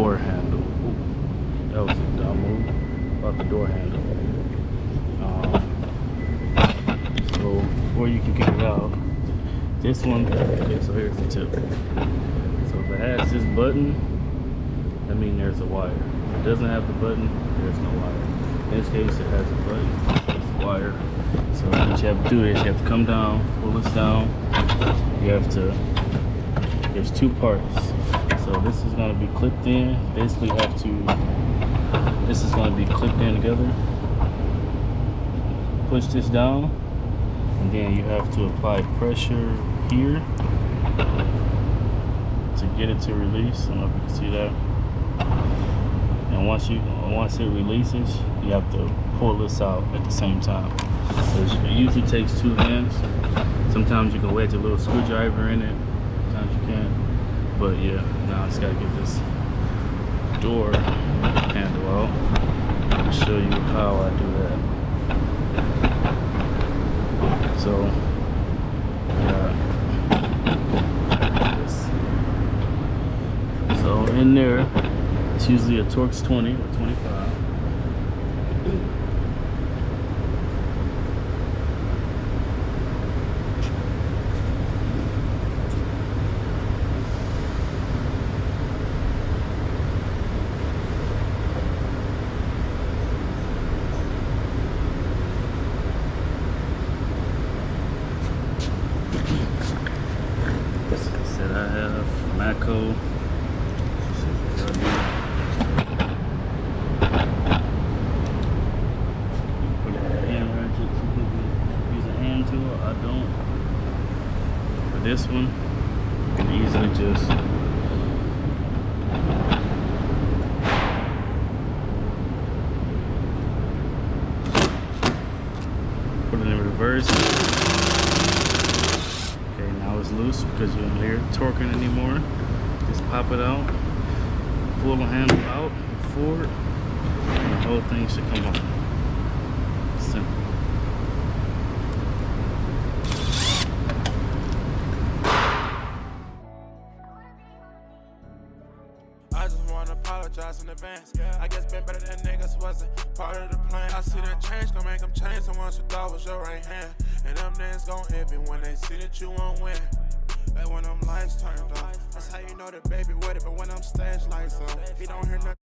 door handle. Ooh, that was a dumb move. About the door handle. So before you can get it out, this one, okay, so here's the tip. So if it has this button, that means there's a wire. If it doesn't have the button, there's no wire. In this case, it has a button, there's a wire. So what you have to do is you have to come down, pull this down. You have to, there's two parts. So this is gonna be clipped in. Basically you have to, this is gonna be clipped in together. Push this down, and then you have to apply pressure here to get it to release. I don't know if you can see that. And once it releases, you have to pull this out at the same time. So it usually takes two hands. Sometimes you can wedge a little screwdriver in it. Sometimes you can't. But yeah, now I just gotta get this door handle out. I'll show you how I do that. So so in there, it's usually a Torx 20 or 25. I have Mako. Put a hand ratchet. Some people use a hand tool. I don't. For this one, you can easily just put it in reverse. Now it's loose because you don't hear it torquing anymore. Just pop it out, pull the handle out, forward, and the whole thing should come off. Simple. I just wanna apologize in advance. I guess been better than niggas wasn't part of the plan. I see that change gon' make them change. The ones who thought was your right hand, and them niggas gon' envy when they see that you won't win. Like when them lights turned off, that's how you know that baby with it. But when them stage lights on, he don't hear nothing.